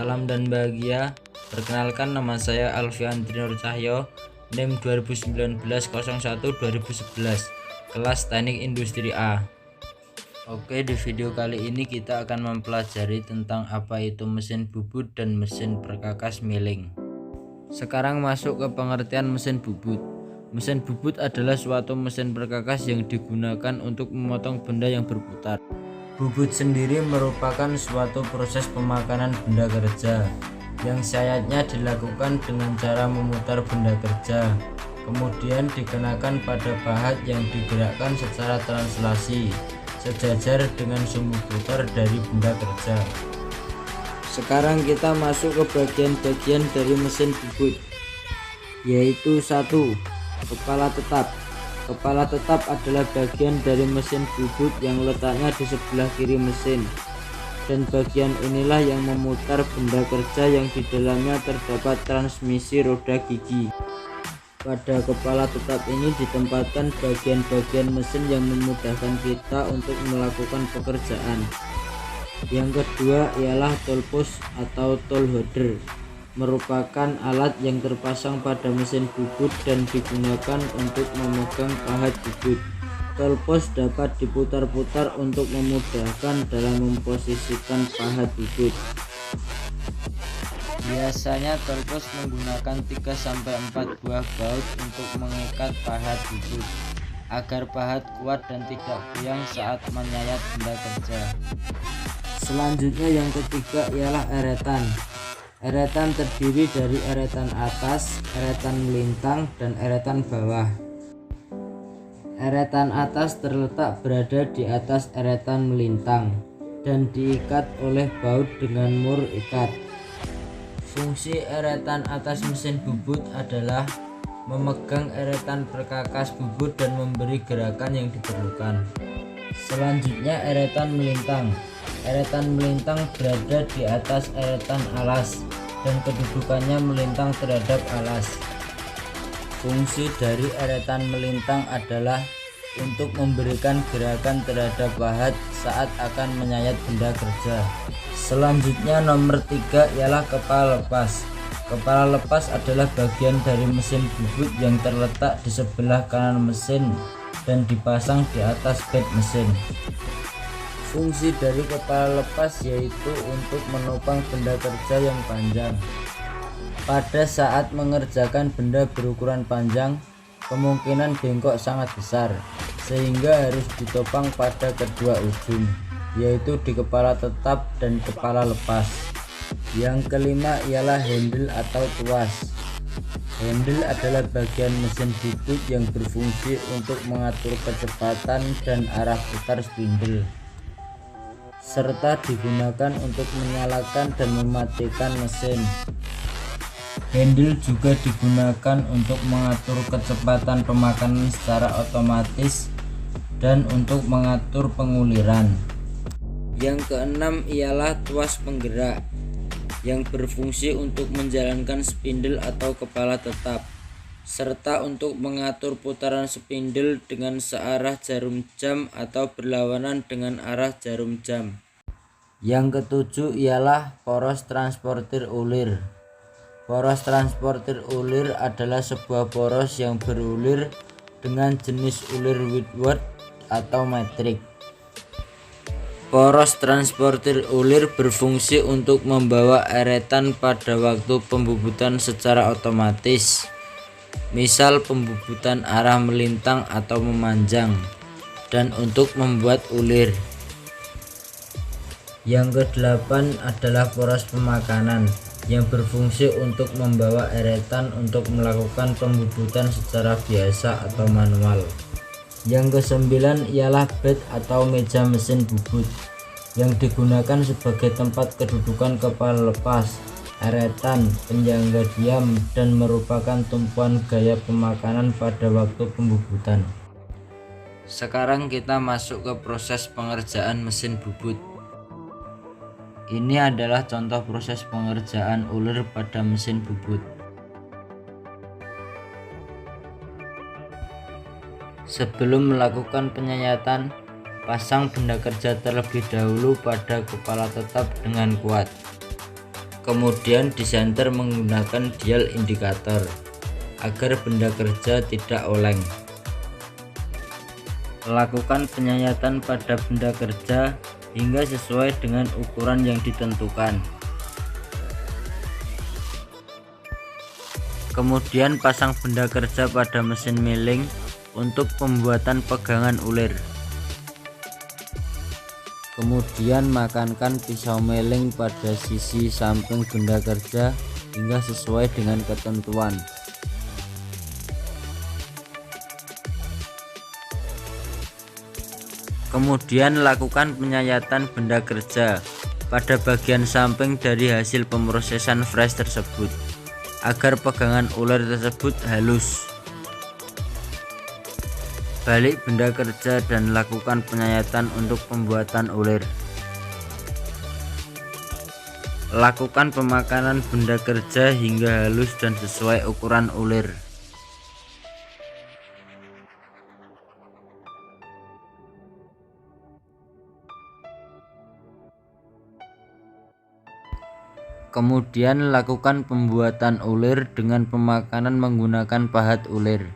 Salam dan bahagia. Perkenalkan, nama saya Alfian Trinur Cahyo, NIM 2019-01-2011, kelas Teknik Industri A. Oke, di video kali ini kita akan mempelajari tentang apa itu mesin bubut dan mesin perkakas milling. Sekarang masuk ke pengertian mesin bubut. Mesin bubut adalah suatu mesin perkakas yang digunakan untuk memotong benda yang berputar. Bubut sendiri merupakan suatu proses pemakanan benda kerja yang sayatnya dilakukan dengan cara memutar benda kerja, kemudian dikenakan pada pahat yang digerakkan secara translasi sejajar dengan sumbu putar dari benda kerja. Sekarang kita masuk ke bagian-bagian dari mesin bubut, yaitu 1. Kepala tetap. Kepala tetap adalah bagian dari mesin bubut yang letaknya di sebelah kiri mesin, dan bagian inilah yang memutar benda kerja yang di dalamnya terdapat transmisi roda gigi. Pada kepala tetap ini ditempatkan bagian-bagian mesin yang memudahkan kita untuk melakukan pekerjaan. Yang kedua ialah tool post atau tool holder, merupakan alat yang terpasang pada mesin bubut dan digunakan untuk memegang pahat bubut. Tool post dapat diputar-putar untuk memudahkan dalam memposisikan pahat bubut. Biasanya tool post menggunakan 3-4 buah baut untuk mengikat pahat bubut agar pahat kuat dan tidak goyang saat menyayat benda kerja. Selanjutnya yang ketiga ialah eretan. Eretan terdiri dari eretan atas, eretan melintang, dan eretan bawah. Eretan atas terletak berada di atas eretan melintang dan diikat oleh baut dengan mur ikat. Fungsi eretan atas mesin bubut adalah memegang eretan perkakas bubut dan memberi gerakan yang diperlukan. Selanjutnya eretan melintang. Eretan melintang berada di atas eretan alas dan kedudukannya melintang terhadap alas. Fungsi dari eretan melintang adalah untuk memberikan gerakan terhadap pahat saat akan menyayat benda kerja. Selanjutnya nomor 3 ialah kepala lepas. Kepala lepas adalah bagian dari mesin bubut yang terletak di sebelah kanan mesin dan dipasang di atas bed mesin. Fungsi dari kepala lepas yaitu untuk menopang benda kerja yang panjang. Pada saat mengerjakan benda berukuran panjang, kemungkinan bengkok sangat besar, sehingga harus ditopang pada kedua ujung, yaitu di kepala tetap dan kepala lepas. Yang kelima ialah handle atau tuas. Handle adalah bagian mesin bubut yang berfungsi untuk mengatur kecepatan dan arah putar spindle, serta digunakan untuk menyalakan dan mematikan mesin. Handle juga digunakan untuk mengatur kecepatan pemakanan secara otomatis dan untuk mengatur penguliran. Yang keenam ialah tuas penggerak yang berfungsi untuk menjalankan spindle atau kepala tetap, serta untuk mengatur putaran spindle dengan searah jarum jam atau berlawanan dengan arah jarum jam. Yang ketujuh ialah poros transportir ulir. Poros transportir ulir adalah sebuah poros yang berulir dengan jenis ulir Whitworth atau metrik. Poros transportir ulir berfungsi untuk membawa eretan pada waktu pembubutan secara otomatis, misal pembubutan arah melintang atau memanjang, dan untuk membuat ulir. Yang kedelapan adalah poros pemakanan yang berfungsi untuk membawa eretan untuk melakukan pembubutan secara biasa atau manual. Yang kesembilan ialah bed atau meja mesin bubut yang digunakan sebagai tempat kedudukan kepala lepas, eretan, penyangga diam, dan merupakan tumpuan gaya pemakanan pada waktu pembubutan. Sekarang kita masuk ke proses pengerjaan mesin bubut. Ini adalah contoh proses pengerjaan ulir pada mesin bubut. Sebelum melakukan penyayatan, pasang benda kerja terlebih dahulu pada kepala tetap dengan kuat. Kemudian disenter menggunakan dial indikator agar benda kerja tidak oleng. Lakukan penyayatan pada benda kerja hingga sesuai dengan ukuran yang ditentukan. Kemudian pasang benda kerja pada mesin milling untuk pembuatan pegangan ulir. Kemudian makankan pisau milling pada sisi samping benda kerja hingga sesuai dengan ketentuan. Kemudian lakukan penyayatan benda kerja pada bagian samping dari hasil pemrosesan fresh tersebut agar pegangan ulir tersebut halus. Balik benda kerja dan lakukan penyayatan untuk pembuatan ulir. Lakukan pemakanan benda kerja hingga halus dan sesuai ukuran ulir. Kemudian lakukan pembuatan ulir dengan pemakanan menggunakan pahat ulir.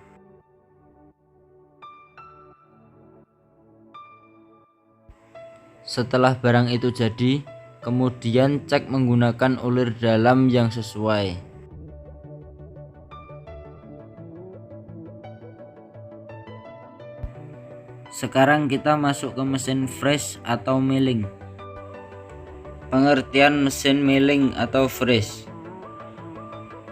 Setelah barang itu jadi, kemudian cek menggunakan ulir dalam yang sesuai. Sekarang kita masuk ke mesin fresh atau milling. Pengertian mesin milling atau fresh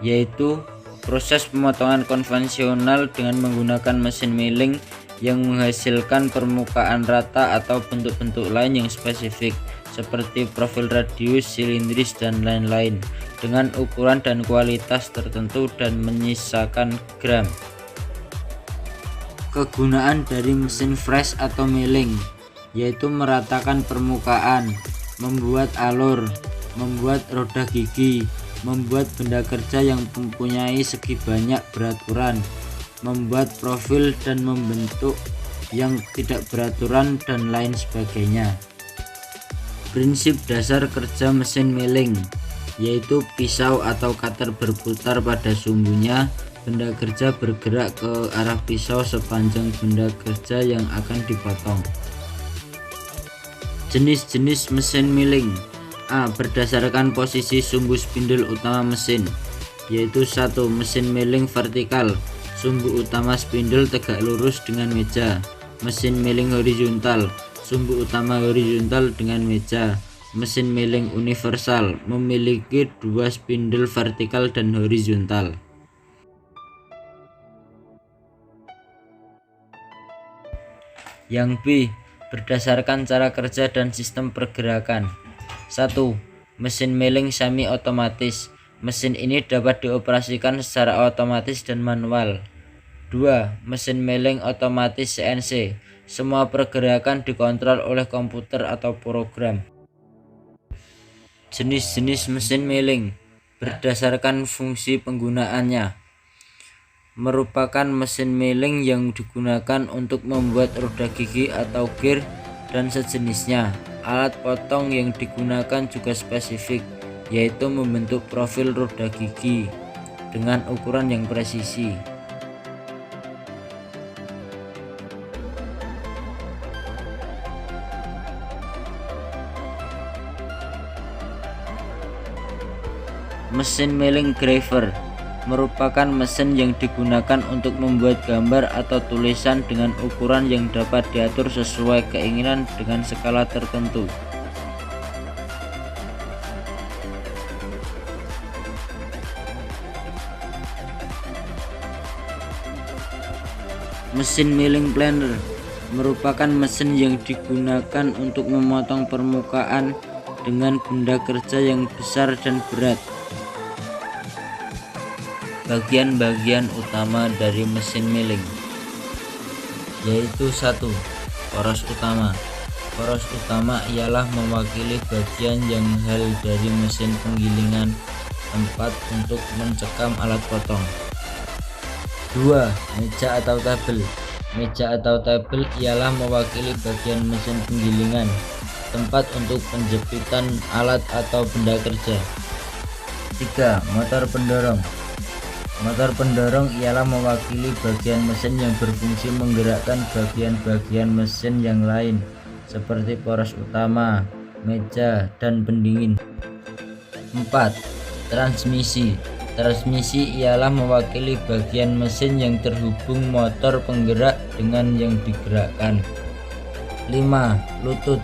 yaitu proses pemotongan konvensional dengan menggunakan mesin milling yang menghasilkan permukaan rata atau bentuk-bentuk lain yang spesifik seperti profil radius, silindris, dan lain-lain dengan ukuran dan kualitas tertentu dan menyisakan gram. Kegunaan dari mesin fresh atau milling yaitu meratakan permukaan, membuat alur, membuat roda gigi, membuat benda kerja yang mempunyai segi banyak beraturan, membuat profil dan membentuk yang tidak beraturan, dan lain sebagainya. Prinsip dasar kerja mesin milling yaitu pisau atau cutter berputar pada sumbunya, benda kerja bergerak ke arah pisau sepanjang benda kerja yang akan dipotong. Jenis-jenis mesin milling. A. Berdasarkan posisi sumbu spindel utama mesin, yaitu 1. Mesin milling vertikal, sumbu utama spindel tegak lurus dengan meja. Mesin milling horizontal, sumbu utama horizontal dengan meja. Mesin milling universal, memiliki 2 spindel vertikal dan horizontal. Yang B. Berdasarkan cara kerja dan sistem pergerakan. 1. Mesin milling semi otomatis. Mesin ini dapat dioperasikan secara otomatis dan manual. 2. Mesin milling otomatis CNC. Semua pergerakan dikontrol oleh komputer atau program. Jenis-jenis mesin milling berdasarkan fungsi penggunaannya. Merupakan mesin milling yang digunakan untuk membuat roda gigi atau gear dan sejenisnya. Alat potong yang digunakan juga spesifik, yaitu membentuk profil roda gigi dengan ukuran yang presisi. Mesin milling graver merupakan mesin yang digunakan untuk membuat gambar atau tulisan dengan ukuran yang dapat diatur sesuai keinginan dengan skala tertentu. Mesin milling planer merupakan mesin yang digunakan untuk memotong permukaan dengan benda kerja yang besar dan berat. Bagian-bagian utama dari mesin milling yaitu 1. Poros utama. Poros utama ialah mewakili bagian yang hal dari mesin penggilingan, tempat untuk mencekam alat potong. 2. Meja atau tabel. Meja atau tabel ialah mewakili bagian mesin penggilingan, tempat untuk penjepitan alat atau benda kerja. 3. Motor pendorong. Motor pendorong ialah mewakili bagian mesin yang berfungsi menggerakkan bagian-bagian mesin yang lain seperti poros utama, meja, dan pendingin. 4. Transmisi. Transmisi ialah mewakili bagian mesin yang terhubung motor penggerak dengan yang digerakkan. 5. Lutut.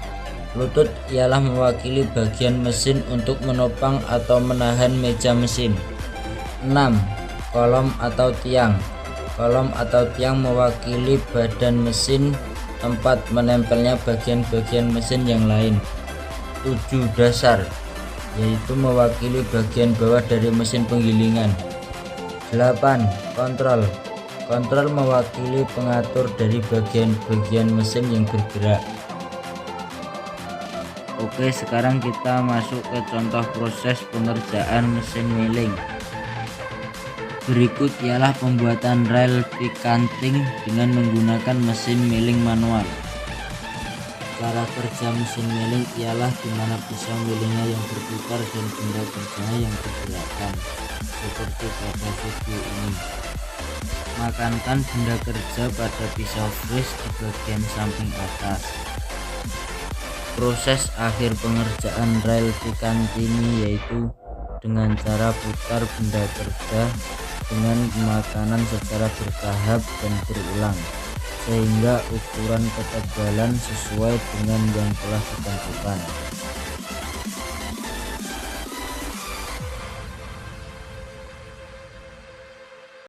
Lutut ialah mewakili bagian mesin untuk menopang atau menahan meja mesin. 6. Kolom atau tiang. Kolom atau tiang mewakili badan mesin, tempat menempelnya bagian-bagian mesin yang lain. 7. Dasar, yaitu mewakili bagian bawah dari mesin penggilingan. 8. Kontrol. Kontrol mewakili pengatur dari bagian-bagian mesin yang bergerak. Oke, sekarang kita masuk ke contoh proses pengerjaan mesin milling. Berikut ialah pembuatan rel picanting dengan menggunakan mesin milling manual. Cara kerja mesin milling ialah di mana pisau millingnya yang berputar dan benda kerjanya yang bergerakkan, seperti pada video ini. Makankan benda kerja pada pisau fris di bagian samping atas. Proses akhir pengerjaan rel picanting yaitu dengan cara putar benda kerja dengan pemakanan secara bertahap dan berulang sehingga ukuran ketebalan sesuai dengan yang telah ditentukan.